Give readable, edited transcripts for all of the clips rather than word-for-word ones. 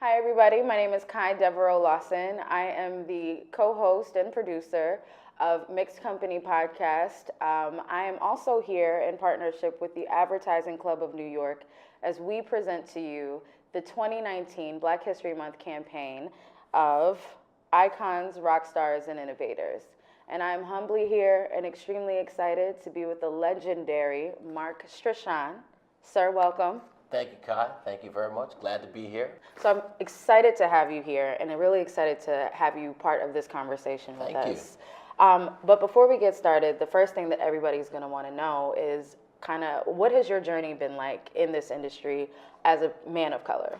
Hi, everybody. My name is Kai Devereaux Lawson. I am the co-host and producer of Mixed Company Podcast. I am also here in partnership with the Advertising Club of New York as we present to you the 2019 Black History Month campaign of Icons, Rock Stars, and Innovators. And I'm humbly here and extremely excited to be with the legendary Marc Strachan. Sir, welcome. Thank you, Kai. Thank you very much. Glad to be here. So I'm excited to have you here, and I'm really excited to have you part of this conversation with us. But before we get started, the first thing that everybody's going to want to know is kind of what has your journey been like in this industry as a man of color?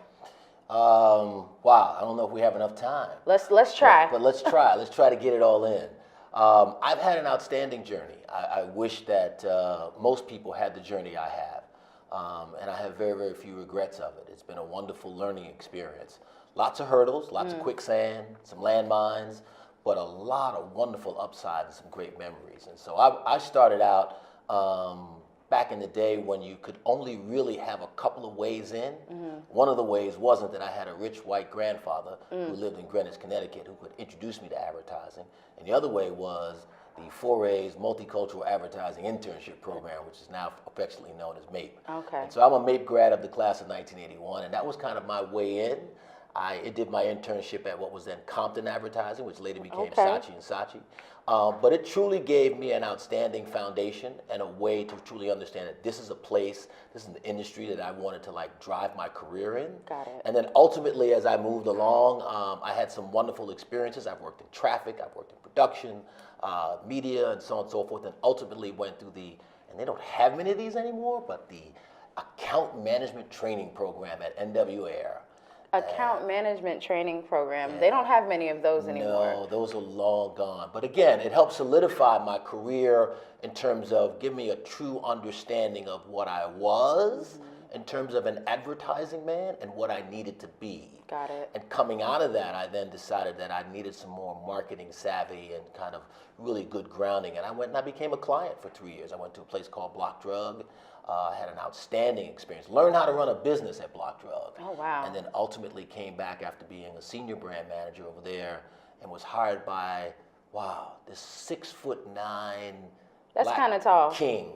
Wow, I don't know if we have enough time. Let's try. But let's try. Let's try to get it all in. I've had an outstanding journey. I wish that most people had the journey I have. And I have very, very few regrets of it. It's been a wonderful learning experience. Lots of hurdles, lots of quicksand, some landmines, but a lot of wonderful upside and some great memories. And so I started out back in the day when you could only really have a couple of ways in. One of the ways wasn't that I had a rich white grandfather who lived in Greenwich, Connecticut, who could introduce me to advertising. And the other way was the Forays Multicultural Advertising Internship Program, which is now affectionately known as MAPE. Okay. And so I'm a MAPE grad of the class of 1981, and that was kind of my way in. I did my internship at what was then Compton Advertising, which later became Saatchi & Saatchi. But it truly gave me an outstanding foundation and a way to truly understand that this is a place, this is an industry that I wanted to drive my career in. Got it. And then ultimately, as I moved along, I had some wonderful experiences. I've worked in traffic, I've worked in production, media, and so on and so forth, and ultimately went through and they don't have many of these anymore, but the account management training program at NWA. Account management training program. Yeah. They don't have many of those anymore. No, those are long gone. But again, it helped solidify my career in terms of give me a true understanding of what I was in terms of an advertising man and what I needed to be. Got it. And coming out of that, I then decided that I needed some more marketing savvy and kind of really good grounding. And I went and I became a client for 3 years. I went to a place called Block Drug. Had an outstanding experience. Learned how to run a business at Block Drug. Oh, wow. And then ultimately came back after being a senior brand manager over there and was hired by, this 6'9" That's kind of tall king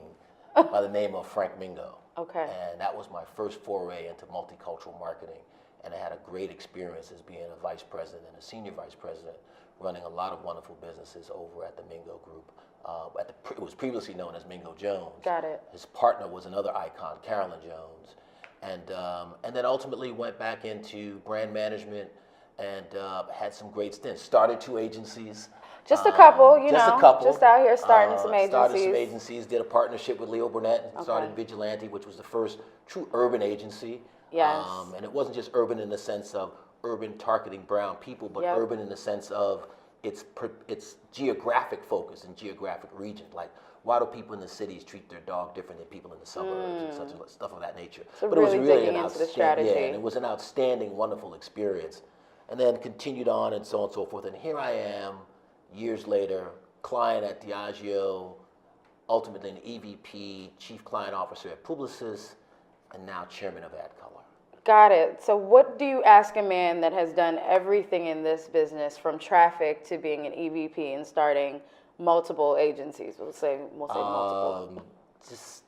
by the name of Frank Mingo. Okay. And that was my first foray into multicultural marketing. And I had a great experience as being a vice president and a senior vice president, running a lot of wonderful businesses over at the Mingo Group. It was previously known as Mingo Jones. Got it. His partner was another icon, Carolyn Jones. And then ultimately went back into brand management and had some great stints. Started 2 agencies. Just a couple, just out here starting some agencies. Started some agencies, did a partnership with Leo Burnett, and started Vigilante, which was the first true urban agency. Yes. And it wasn't just urban in the sense of urban targeting brown people, but urban in the sense of its geographic focus and geographic region. Like, why do people in the cities treat their dog different than people in the suburbs and such stuff of that nature? So but really it was really an outstanding, and it was an outstanding, wonderful experience. And then continued on and so on and so forth. And here I am, years later, client at Diageo, ultimately an EVP, Chief Client Officer at Publicis, and now Chairman of ADCOLOR. Got it. So what do you ask a man that has done everything in this business, from traffic to being an EVP and starting multiple agencies? We'll say multiple. Just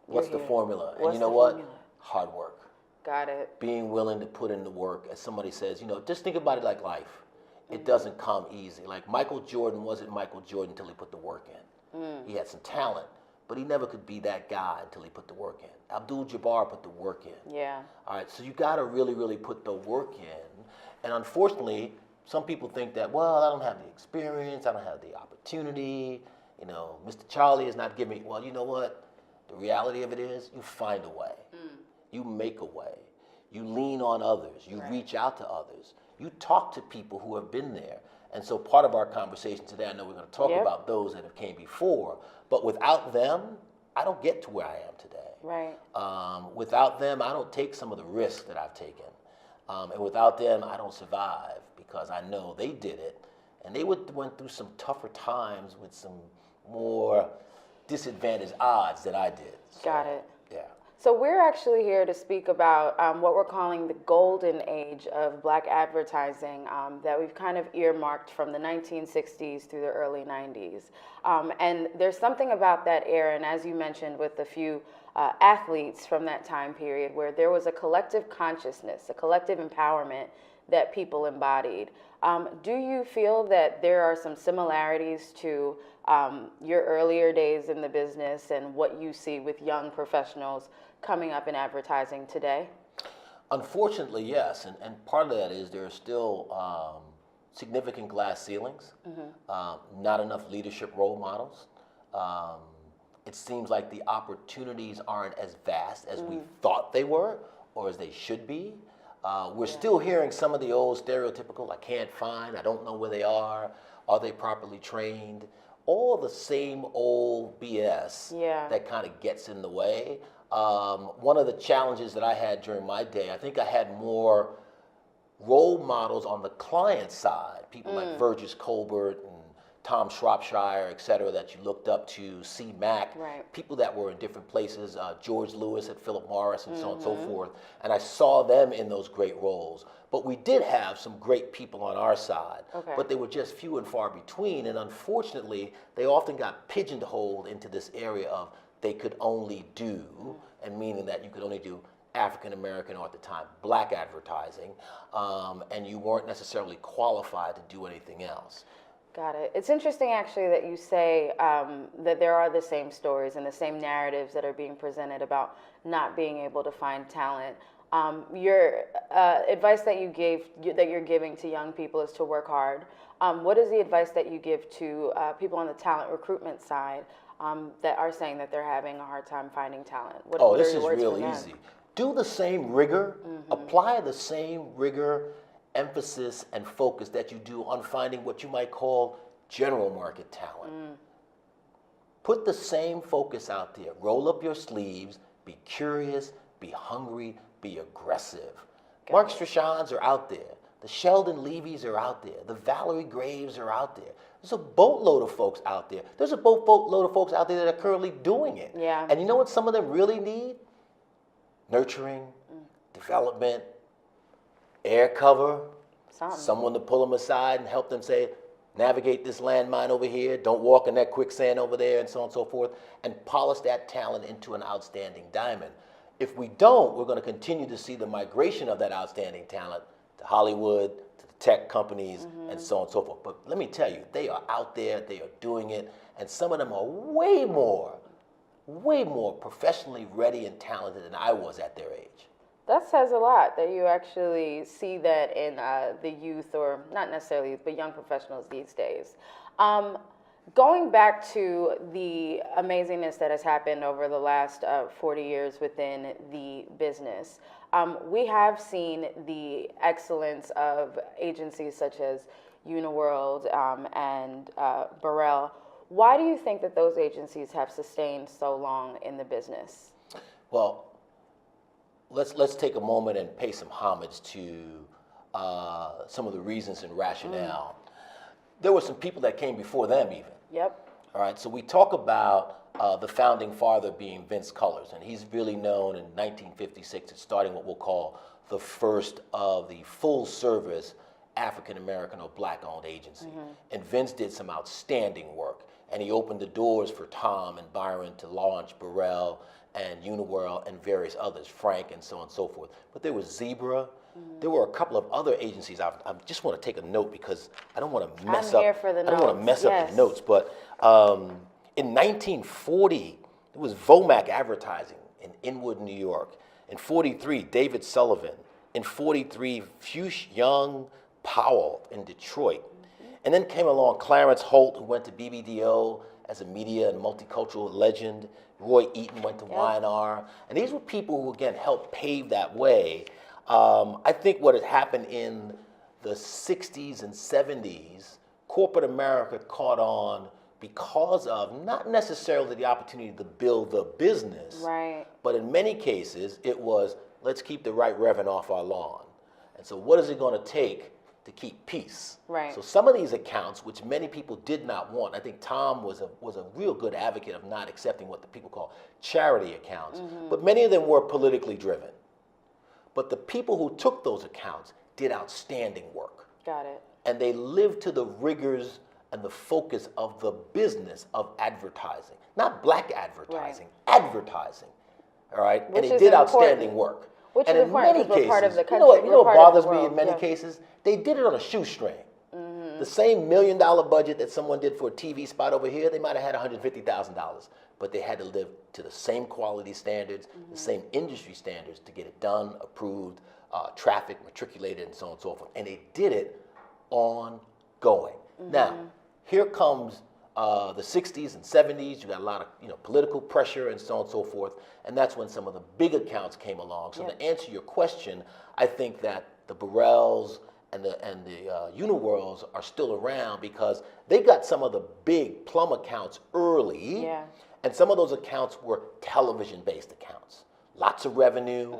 what's the formula? What's and you know what? Hard work. Got it. Being willing to put in the work. As somebody says, just think about it like life. It doesn't come easy. Like Michael Jordan wasn't Michael Jordan until he put the work in. He had some talent, but he never could be that guy until he put the work in. Abdul-Jabbar put the work in. Yeah. All right, so you got to really, really put the work in. And unfortunately, some people think that, I don't have the experience, I don't have the opportunity, Mr. Charlie is not giving me, well, you know what? The reality of it is you find a way. You make a way. You lean on others. You reach out to others. You talk to people who have been there. And so part of our conversation today, I know we're going to talk about those that have came before, but without them, I don't get to where I am today. Right. Without them, I don't take some of the risks that I've taken. And without them, I don't survive because I know they did it. And they went through some tougher times with some more disadvantaged odds than I did. So, got it. Yeah. So we're actually here to speak about what we're calling the golden age of black advertising that we've kind of earmarked from the 1960s through the early 90s. And there's something about that era, and as you mentioned with a few athletes from that time period, where there was a collective consciousness, a collective empowerment that people embodied. Do you feel that there are some similarities to your earlier days in the business and what you see with young professionals coming up in advertising today? Unfortunately, yes, and part of that is there are still significant glass ceilings, not enough leadership role models. It seems like the opportunities aren't as vast as we thought they were or as they should be. We're still hearing some of the old stereotypical, I can't find, I don't know where they are they properly trained? All the same old BS that kind of gets in the way. One of the challenges that I had during my day, I think I had more role models on the client side, people like Virgis Colbert and Tom Shropshire, et cetera, that you looked up to, C. Mac, people that were in different places, George Lewis at Philip Morris and so on and so forth. And I saw them in those great roles. But we did have some great people on our side, but they were just few and far between. And unfortunately, they often got pigeonholed into this area of they could only do, and meaning that you could only do African American, or at the time, black advertising, and you weren't necessarily qualified to do anything else. Got it. It's interesting, actually, that you say that there are the same stories and the same narratives that are being presented about not being able to find talent. Your advice that you're giving to young people is to work hard. What is the advice that you give to people on the talent recruitment side that are saying that they're having a hard time finding talent? This is real easy. Do the same rigor, apply the same rigor, emphasis, and focus that you do on finding what you might call general market talent. Put the same focus out there. Roll up your sleeves, be curious, be hungry, be aggressive. Marc Strachans are out there. The Sheldon Levys are out there. The Valerie Graves are out there. There's a boatload of folks out there. There's a boatload of folks out there that are currently doing it. Yeah. And you know what some of them really need? Nurturing, development, air cover, someone to pull them aside and help them say, navigate this landmine over here, don't walk in that quicksand over there, and so on and so forth, and polish that talent into an outstanding diamond. If we don't, we're going to continue to see the migration of that outstanding talent to Hollywood, to the tech companies, and so on and so forth. But let me tell you, they are out there, they are doing it, and some of them are way more professionally ready and talented than I was at their age. That says a lot, that you actually see that in the youth, or not necessarily youth, but young professionals these days. Going back to the amazingness that has happened over the last 40 years within the business, we have seen the excellence of agencies such as Uniworld and Burrell. Why do you think that those agencies have sustained so long in the business? Well, let's take a moment and pay some homage to some of the reasons and rationale. There were some people that came before them even. Yep. All right, so we talk about the founding father being Vince Cullors, and he's really known in 1956 as starting what we'll call the first of the full-service African-American or black-owned agency. And Vince did some outstanding work, and he opened the doors for Tom and Byron to launch Burrell and Uniworld and various others, Frank and so on and so forth. But there was Zebra. There were a couple of other agencies. I just want to take a note because I don't want to mess up. I'm here for the notes. I don't want to mess up the notes. But in 1940, it was Vomac Advertising in Inwood, New York. In 43, David Sullivan. In 43, Fuchs Young Powell in Detroit. And then came along Clarence Holt, who went to BBDO as a media and multicultural legend. Roy Eaton went to Y&R. And these were people who, again, helped pave that way. I think what had happened in the 60s and 70s, corporate America caught on because of not necessarily the opportunity to build the business, but in many cases it was, let's keep the right reverend off our lawn. And so what is it going to take to keep peace. Right. So some of these accounts, which many people did not want, I think Tom was a real good advocate of not accepting what the people call charity accounts, but many of them were politically driven. But the people who took those accounts did outstanding work. Got it. And they lived to the rigors and the focus of the business of advertising. Not black advertising, advertising. All right? Which and they is did important. outstanding work. Which and is in important many because we're part of cases, the you country. know what We're part of bothers the me world. in many cases? They did it on a shoestring. The same $1 million budget that someone did for a TV spot over here, they might have had $150,000. But they had to live to the same quality standards, the same industry standards to get it done, approved, traffic, matriculated, and so on and so forth. And they did it ongoing. Now, here comes the 60s and 70s. You got a lot of political pressure and so on and so forth. And that's when some of the big accounts came along. So to answer your question, I think that the Burrells and the Uniworlds are still around because they got some of the big plum accounts early. Yeah. And some of those accounts were television-based accounts. Lots of revenue,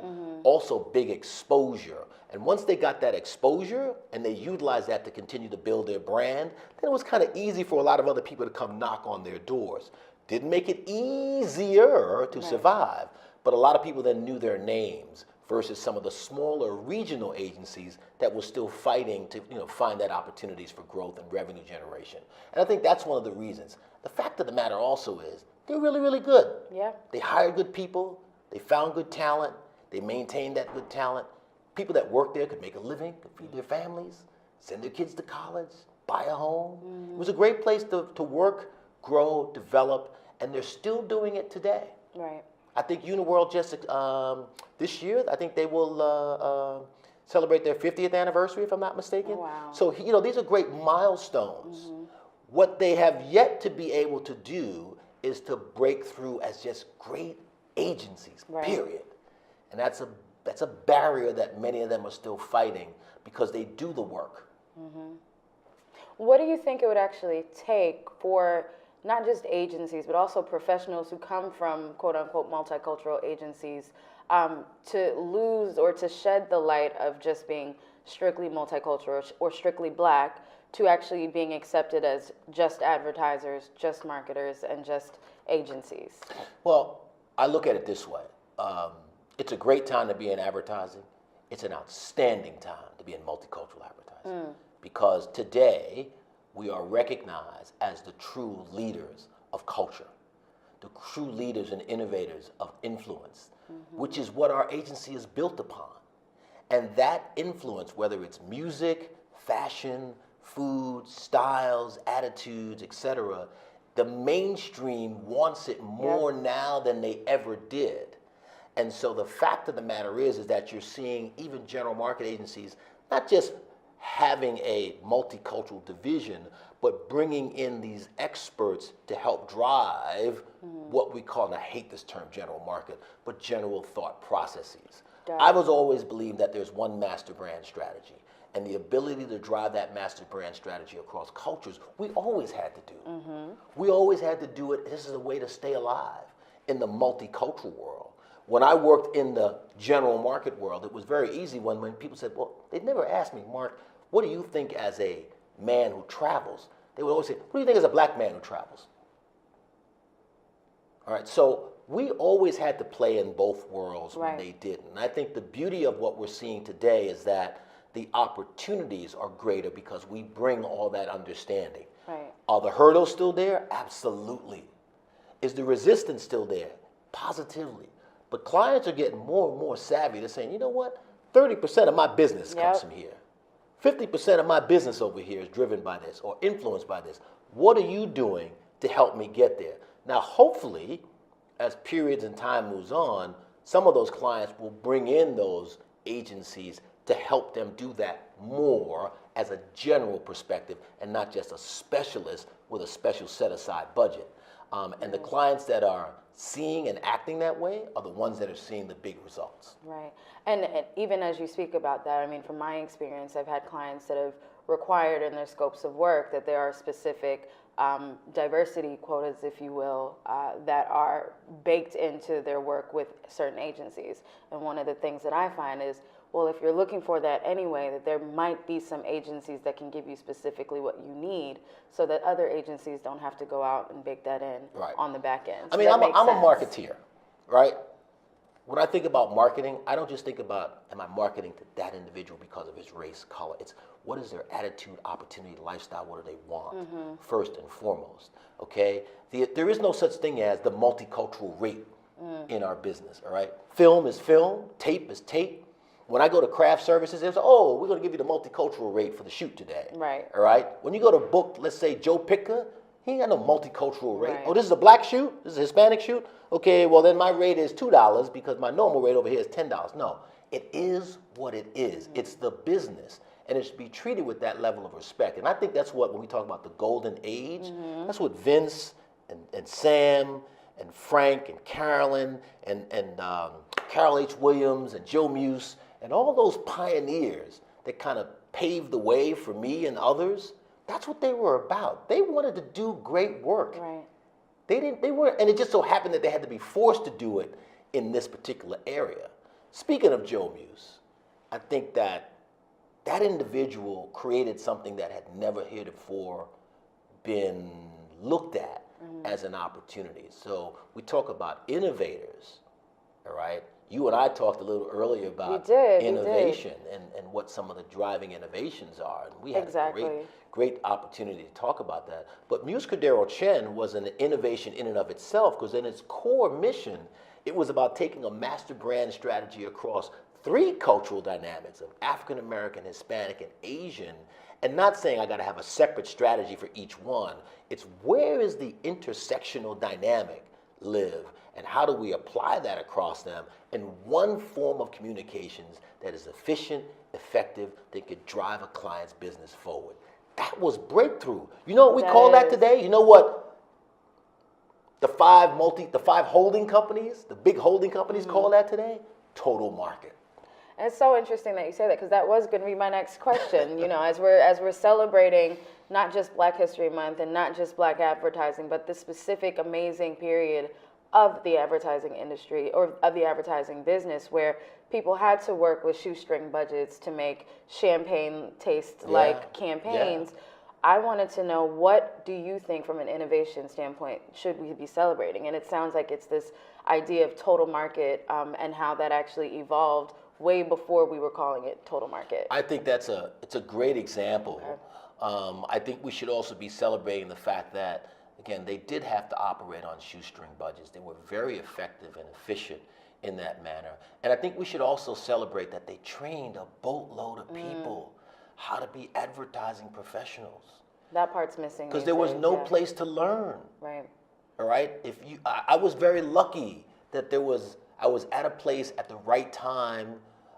also big exposure. And once they got that exposure and they utilized that to continue to build their brand, then it was kind of easy for a lot of other people to come knock on their doors. Didn't make it easier to survive, but a lot of people then knew their names versus some of the smaller regional agencies that were still fighting to find that opportunities for growth and revenue generation. And I think that's one of the reasons. The fact of the matter also is they're really, really good. Yeah. They hired good people. They found good talent. They maintained that good talent. People that worked there could make a living, could feed their families, send their kids to college, buy a home. It was a great place to work, grow, develop, and they're still doing it today. Right. I think Uniworld just, this year, I think they will celebrate their 50th anniversary, if I'm not mistaken. Oh, wow. So, these are great milestones. What they have yet to be able to do is to break through as just great agencies, period. And that's a barrier that many of them are still fighting because they do the work. What do you think it would actually take for not just agencies, but also professionals who come from quote unquote multicultural agencies to lose or to shed the light of just being strictly multicultural or strictly black to actually being accepted as just advertisers, just marketers, and just agencies? Well, I look at it this way. It's a great time to be in advertising. It's an outstanding time to be in multicultural advertising because today we are recognized as the true leaders of culture, the true leaders and innovators of influence, which is what our agency is built upon. And that influence, whether it's music, fashion, food, styles, attitudes, etc., the mainstream wants it more now than they ever did. And so the fact of the matter is that you're seeing even general market agencies not just having a multicultural division, but bringing in these experts to help drive what we call, and I hate this term general market, but general thought processes. I've always believed that there's one master brand strategy. And the ability to drive that master brand strategy across cultures, we always had to do. We always had to do it. This is a way to stay alive in the multicultural world. When I worked in the general market world, it was very easy when people said, well, they'd never asked me, Mark, what do you think as a man who travels? They would always say, what do you think as a black man who travels? All right, so we always had to play in both worlds when they didn't. And I think the beauty of what we're seeing today is that the opportunities are greater because we bring all that understanding. Right. Are the hurdles still there? Absolutely. Is the resistance still there? Positively. But clients are getting more and more savvy. They're saying, you know what? 30% of my business comes from here. 50% of my business over here is driven by this or influenced by this. What are you doing to help me get there? Now, hopefully, as periods and time moves on, some of those clients will bring in those agencies to help them do that more as a general perspective and not just a specialist with a special set-aside budget. And the clients that are seeing and acting that way are the ones that are seeing the big results. Right. And even as you speak about that, I mean, from my experience, I've had clients that have required in their scopes of work that there are specific diversity quotas, if you will, that are baked into their work with certain agencies. And one of the things that I find is, well, if you're looking for that anyway, that there might be some agencies that can give you specifically what you need so that other agencies don't have to go out and bake that in on the back end. I mean, I'm a marketeer, right? When I think about marketing, I don't just think about, am I marketing to that individual because of his race, color? It's what is their attitude, opportunity, lifestyle, what do they want, first and foremost, okay? There is no such thing as the multicultural rate in our business, all right? Film is film, tape is tape. When I go to craft services, it's, oh, we're going to give you the multicultural rate for the shoot today. Right. All right? When you go to book, let's say, Joe Pitka, he ain't got no multicultural rate. Right. Oh, this is a black shoot? This is a Hispanic shoot? Okay, well, then my rate is $2 because my normal rate over here is $10. No, it is what it is. It's the business. And it should be treated with that level of respect. And I think that's what, when we talk about the golden age, that's what Vince and Sam and Frank and Carolyn and Carol H. Williams and Joe Muse and all those pioneers that kind of paved the way for me and others, that's what they were about. They wanted to do great work. Right. They weren't, and it just so happened that they had to be forced to do it in this particular area. Speaking of Joe Muse, I think that individual created something that had never heretofore been looked at as an opportunity. So we talk about innovators, all right? You and I talked a little earlier about innovation and what some of the driving innovations are. And we had a great opportunity to talk about that. But Muse Cordero Chen was an innovation in and of itself, because in its core mission, it was about taking a master brand strategy across 3 cultural dynamics of African American, Hispanic, and Asian, and not saying I got to have a separate strategy for each one. It's where is the intersectional dynamic live, and how do we apply that across them in one form of communications that is efficient, effective, that could drive a client's business forward. That was breakthrough. You know what we call that today? You know what the five holding companies, the big holding companies call that today? Total market. And it's so interesting that you say that, because that was going to be my next question. You know, as we're celebrating not just Black History Month and not just Black advertising, but the specific amazing period of the advertising industry or of the advertising business where people had to work with shoestring budgets to make champagne taste like campaigns. Yeah. I wanted to know, what do you think from an innovation standpoint should we be celebrating? And it sounds like it's this idea of total market and how that actually evolved way before we were calling it total market. I think it's a great example. Okay. I think we should also be celebrating the fact that, again, they did have to operate on shoestring budgets. They were very effective and efficient in that manner. And I think we should also celebrate that they trained a boatload of people how to be advertising professionals. That part's missing. Because there was no place to learn. Right. All right? I was very lucky that I was at a place at the right time,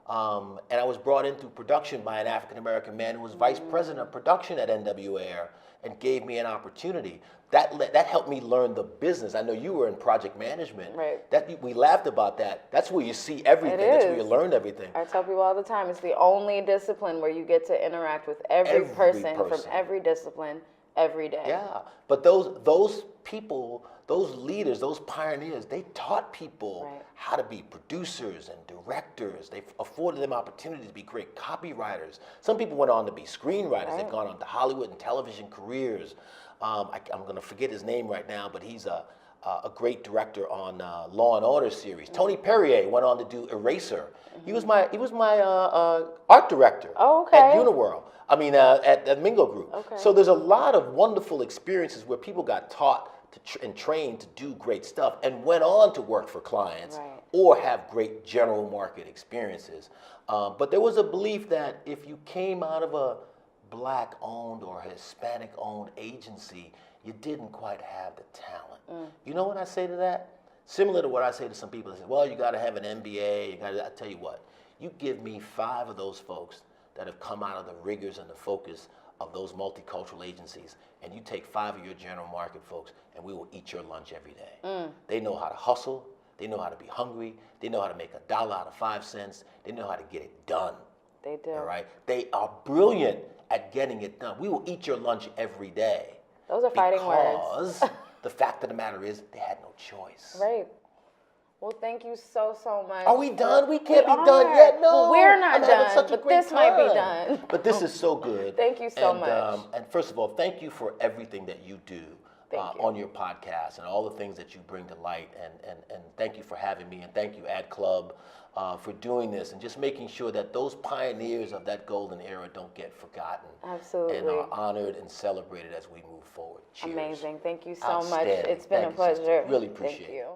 and I was brought into production by an African-American man who was vice president of production at NWAir and gave me an opportunity. That helped me learn the business. I know you were in project management. Right. We laughed about that. That's where you see everything. That's where you learn everything. I tell people all the time, it's the only discipline where you get to interact with every person from every discipline every day. Yeah, but those people, those leaders, those pioneers, they taught people how to be producers and directors. They afforded them opportunities to be great copywriters. Some people went on to be screenwriters. They've gone on to Hollywood and television careers. I'm going to forget his name right now, but he's a great director on Law and Order series. Tony Perrier went on to do Eraser. He was my art director at Uniworld. At Mingo Group. Okay. So there's a lot of wonderful experiences where people got taught and trained to do great stuff and went on to work for clients or have great general market experiences. But there was a belief that if you came out of a Black-owned or Hispanic-owned agency, you didn't quite have the talent. You know what I say to that? Similar to what I say to some people. They say, well, you got to have an MBA. I tell you what, you give me 5 of those folks that have come out of the rigors and the focus of those multicultural agencies, and you take 5 of your general market folks, and we will eat your lunch every day. They know how to hustle. They know how to be hungry. They know how to make $1 out of 5 cents. They know how to get it done. They do. All right? They are brilliant at getting it done. We will eat your lunch every day. Those are fighting words. Because the fact of the matter is, they had no choice. Right. Well, thank you so much. Are we done? We can't be done yet. No. Well, we're not done, such a but great this might be time. done. But this is so good. Thank you so much. And first of all, thank you for everything that you do Thank you. on your podcast and all the things that you bring to light. And thank you for having me. And thank you, Ad Club, for doing this and just making sure that those pioneers of that golden era don't get forgotten. Absolutely. And are honored and celebrated as we move forward. Cheers. Amazing. Thank you so much. Outstanding. It's been Thank a you, sister. pleasure. Really appreciate it. Thank you.